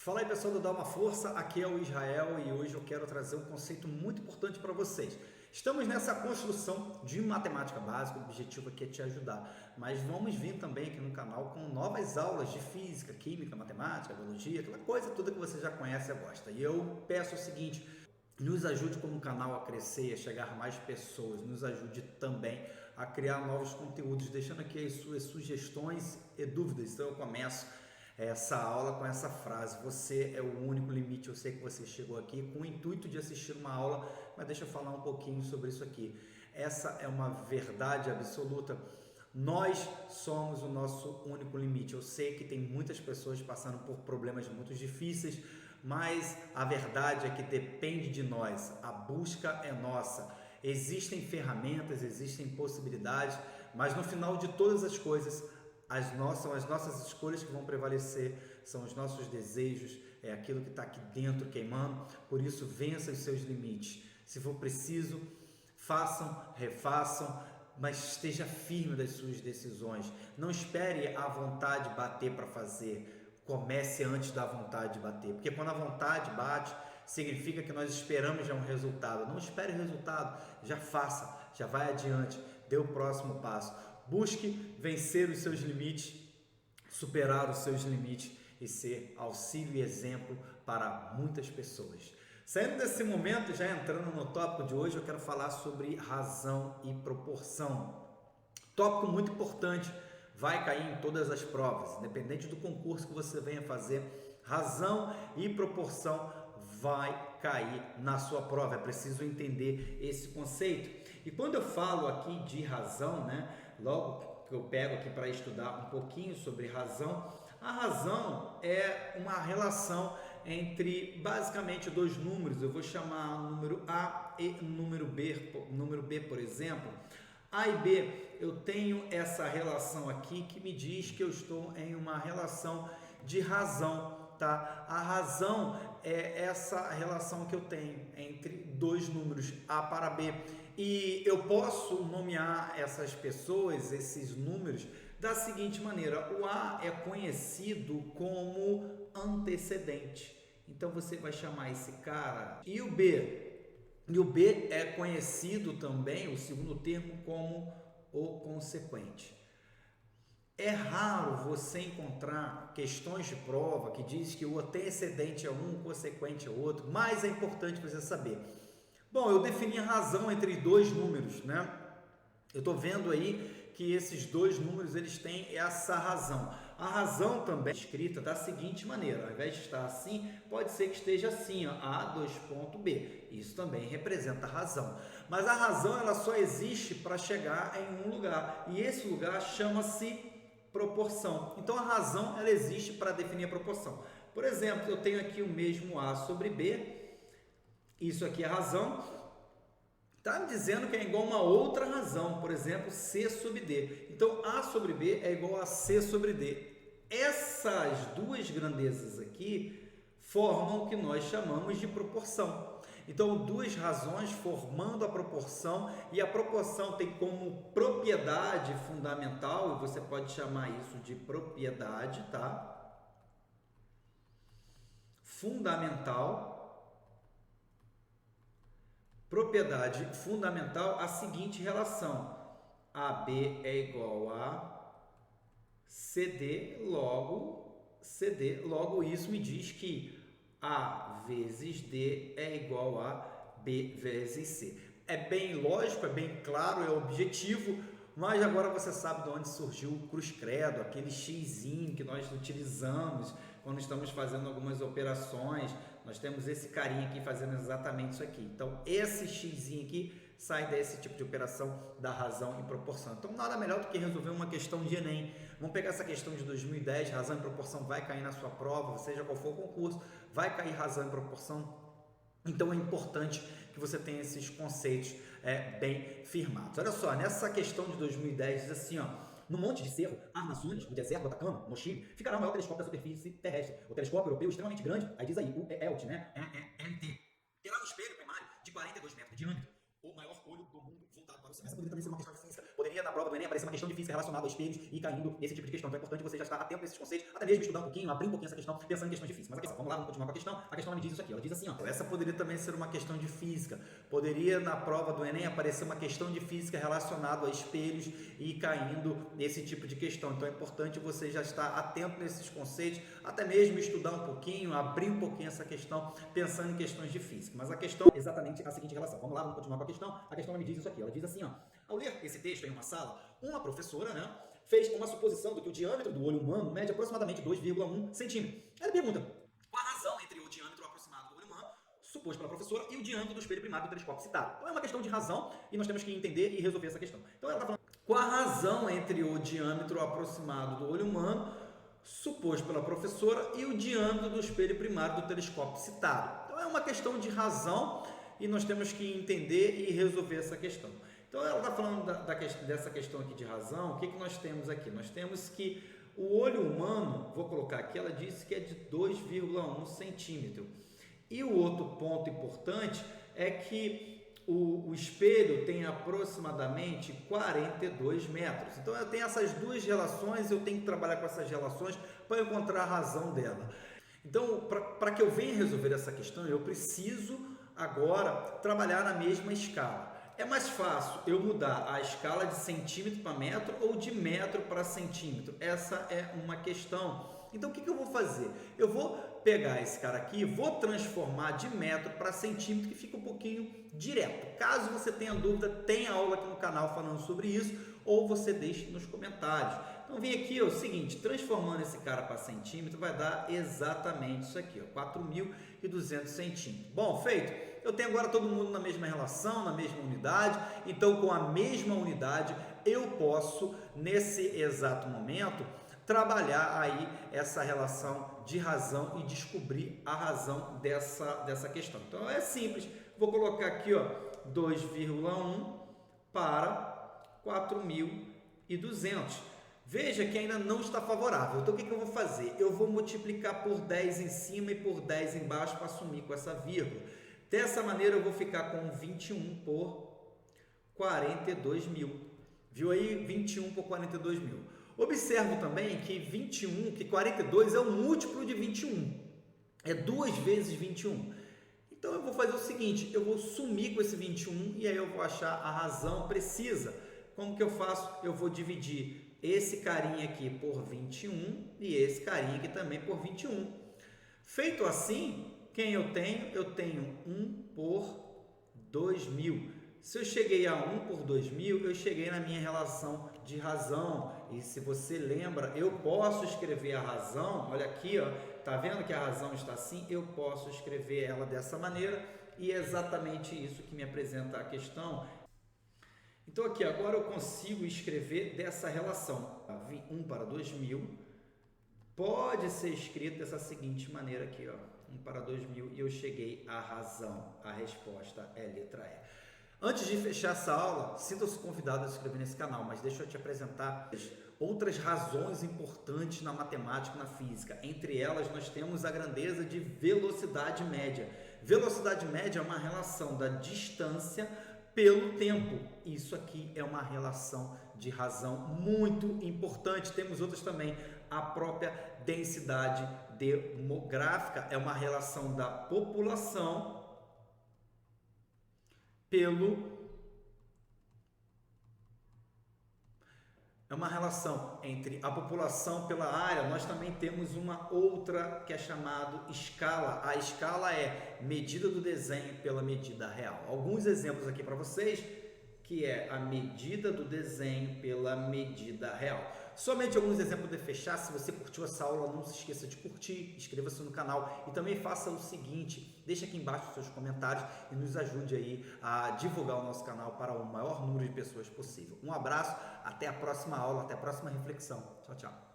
Fala aí pessoal do Dá Uma Força, aqui é o Israel e hoje eu quero trazer um conceito muito importante para vocês. Estamos nessa construção de matemática básica, o objetivo aqui é te ajudar, mas vamos vir também aqui no canal com novas aulas de física, química, matemática, biologia, aquela coisa toda que você já conhece e gosta. E eu peço o seguinte: nos ajude como canal a crescer, a chegar a mais pessoas, nos ajude também a criar novos conteúdos, deixando aqui as suas sugestões e dúvidas. Então eu começo essa aula com essa frase: você é o único limite. Eu sei que você chegou aqui com o intuito de assistir uma aula, mas deixa eu falar um pouquinho sobre isso aqui. Essa é uma verdade absoluta. Nós somos o nosso único limite. Eu sei que tem muitas pessoas passando por problemas muito difíceis, mas a verdade é que depende de nós. A busca é nossa. Existem ferramentas, existem possibilidades, mas no final de todas as coisas, são as nossas escolhas que vão prevalecer, são os nossos desejos, é aquilo que está aqui dentro queimando. Por isso, vença os seus limites. Se for preciso, façam, refaçam, mas esteja firme das suas decisões. Não espere a vontade bater para fazer. Comece antes da vontade bater, porque quando a vontade bate, significa que nós esperamos já um resultado. Não espere o resultado, já faça, já vai adiante, dê o próximo passo. Busque vencer os seus limites, superar os seus limites e ser auxílio e exemplo para muitas pessoas. Saindo desse momento, já entrando no tópico de hoje, eu quero falar sobre razão e proporção. Tópico muito importante, vai cair em todas as provas, independente do concurso que você venha fazer. Razão e proporção vai cair na sua prova, é preciso entender esse conceito. E quando eu falo aqui de razão, logo que eu pego aqui para estudar um pouquinho sobre razão, a razão é uma relação entre basicamente dois números. Eu vou chamar o número A e o número B, por exemplo. A e B, eu tenho essa relação aqui que me diz que eu estou em uma relação de razão, tá? A razão é essa relação que eu tenho entre dois números, A para B. E eu posso nomear essas pessoas, esses números, da seguinte maneira: o A é conhecido como antecedente. Então você vai chamar esse cara. E o B? E o B é conhecido também, o segundo termo, como o consequente. É raro você encontrar questões de prova que diz que o antecedente é um, o consequente é outro, mas é importante você saber. Bom, eu defini a razão entre dois números, Eu estou vendo aí que esses dois números eles têm essa razão. A razão também é escrita da seguinte maneira: ao invés de estar assim, pode ser que esteja assim, ó, A, 2 ponto B. Isso também representa a razão. Mas a razão ela só existe para chegar em um lugar, e esse lugar chama-se proporção. Então a razão ela existe para definir a proporção. Por exemplo, eu tenho aqui o mesmo A sobre B. Isso aqui é a razão. Está me dizendo que é igual a uma outra razão, por exemplo, C sobre D. Então, A sobre B é igual a C sobre D. Essas duas grandezas aqui formam o que nós chamamos de proporção. Então, duas razões formando a proporção, e a proporção tem como propriedade fundamental, e você pode chamar isso de propriedade, tá? Fundamental. Propriedade fundamental, a seguinte relação: AB é igual a CD, logo isso me diz que A vezes D é igual a B vezes C. É bem lógico, é bem claro, é objetivo, mas agora você sabe de onde surgiu o cruz credo, aquele xizinho que nós utilizamos quando estamos fazendo algumas operações. Nós temos esse carinha aqui fazendo exatamente isso aqui. Então, esse xizinho aqui sai desse tipo de operação da razão e proporção. Então, nada melhor do que resolver uma questão de Enem. Vamos pegar essa questão de 2010, razão e proporção vai cair na sua prova, seja qual for o concurso, vai cair razão e proporção. Então é importante que você tenha esses conceitos bem firmados. Olha só, nessa questão de 2010 diz assim, ó: no Monte de Cerro, Amazonas, no deserto do Atacama, no Chile, ficará o maior telescópio da superfície terrestre. O telescópio europeu extremamente grande, aí diz aí, o ELT, ELT, terá um espelho primário de 42 metros de diâmetro. O maior olho do mundo voltado para o céu. Essa poderia também ser uma questão de ciência. Poderia poderia na prova do Enem aparecer uma questão de física relacionada a espelhos e caindo, esse tipo de questão. Então é importante você já estar atento nesses conceitos, até mesmo estudar um pouquinho, abrir um pouquinho essa questão, pensando em questões de física. Mas atenção, vamos lá, vamos continuar com a questão. A questão ela me diz isso aqui, ela diz assim, ó, essa poderia também ser uma questão de física. Poderia na prova do Enem aparecer uma questão de física relacionada a espelhos e caindo nesse tipo de questão. Então é importante você já estar atento nesses conceitos, até mesmo estudar um pouquinho, abrir um pouquinho essa questão, pensando em questões de física. Mas a questão é exatamente a seguinte relação. Vamos lá, vamos continuar com a questão. A questão me diz isso aqui, ela diz assim, ó, ao ler esse texto em uma sala, uma professora, né, fez uma suposição de que o diâmetro do olho humano mede aproximadamente 2,1 centímetros. Ela pergunta, qual a razão entre o diâmetro aproximado do olho humano, suposto pela professora, e o diâmetro do espelho primário do telescópio citado? Então é uma questão de razão e nós temos que entender e resolver essa questão. Então ela está falando, qual a razão entre o diâmetro aproximado do olho humano, suposto pela professora, e o diâmetro do espelho primário do telescópio citado? Então é uma questão de razão e nós temos que entender e resolver essa questão. Então ela está falando dessa questão aqui de razão. O que nós temos aqui? Nós temos que o olho humano, vou colocar aqui, ela disse que é de 2,1 centímetro. E o outro ponto importante é que o espelho tem aproximadamente 42 metros. Então eu tenho essas duas relações, eu tenho que trabalhar com essas relações para encontrar a razão dela. Então, para que eu venha resolver essa questão, eu preciso agora trabalhar na mesma escala. É mais fácil eu mudar a escala de centímetro para metro ou de metro para centímetro? Essa é uma questão. Então, o que eu vou fazer? Eu vou pegar esse cara aqui, vou transformar de metro para centímetro, que fica um pouquinho direto. Caso você tenha dúvida, tem aula aqui no canal falando sobre isso, ou você deixe nos comentários. Então, vem aqui, ó, o seguinte, transformando esse cara para centímetro, vai dar exatamente isso aqui, ó, 4.200 centímetros. Bom, feito. Eu tenho agora todo mundo na mesma relação, na mesma unidade, então com a mesma unidade eu posso, nesse exato momento, trabalhar aí essa relação de razão e descobrir a razão dessa questão. Então é simples, vou colocar aqui, ó, 2,1 para 4.200. Veja que ainda não está favorável. Então o que eu vou fazer? Eu vou multiplicar por 10 em cima e por 10 embaixo para assumir com essa vírgula. Dessa maneira eu vou ficar com 21 por 42 mil. Viu aí? 21 por 42 mil. Observo também que 42 é o múltiplo de 21. É 2 vezes 21. Então eu vou fazer o seguinte, eu vou sumir com esse 21 e aí eu vou achar a razão precisa. Como que eu faço? Eu vou dividir esse carinha aqui por 21 e esse carinha aqui também por 21. Feito assim, quem eu tenho? Eu tenho 1 por 2.000. Se eu cheguei a 1 por 2.000, eu cheguei na minha relação de razão. E se você lembra, eu posso escrever a razão, olha aqui, ó, tá vendo que a razão está assim? Eu posso escrever ela dessa maneira e é exatamente isso que me apresenta a questão. Então aqui, agora eu consigo escrever dessa relação. 1 para 2.000 pode ser escrito dessa seguinte maneira aqui, ó. 1 para 2.000 e eu cheguei à razão. A resposta é letra E. Antes de fechar essa aula, sinta-se convidado a se inscrever nesse canal, mas deixa eu te apresentar outras razões importantes na matemática e na física. Entre elas, nós temos a grandeza de velocidade média. Velocidade média é uma relação da distância pelo tempo. Isso aqui é uma relação de razão muito importante. Temos outras também. A própria densidade demográfica é uma relação da população é uma relação entre a população pela área. Nós também temos uma outra que é chamada escala. A escala é medida do desenho pela medida real. Alguns exemplos aqui para vocês, que é a medida do desenho pela medida real. Somente alguns exemplos de fechar. Se você curtiu essa aula, não se esqueça de curtir, inscreva-se no canal e também faça o seguinte, deixa aqui embaixo os seus comentários e nos ajude aí a divulgar o nosso canal para o maior número de pessoas possível. Um abraço, até a próxima aula, até a próxima reflexão. Tchau, tchau.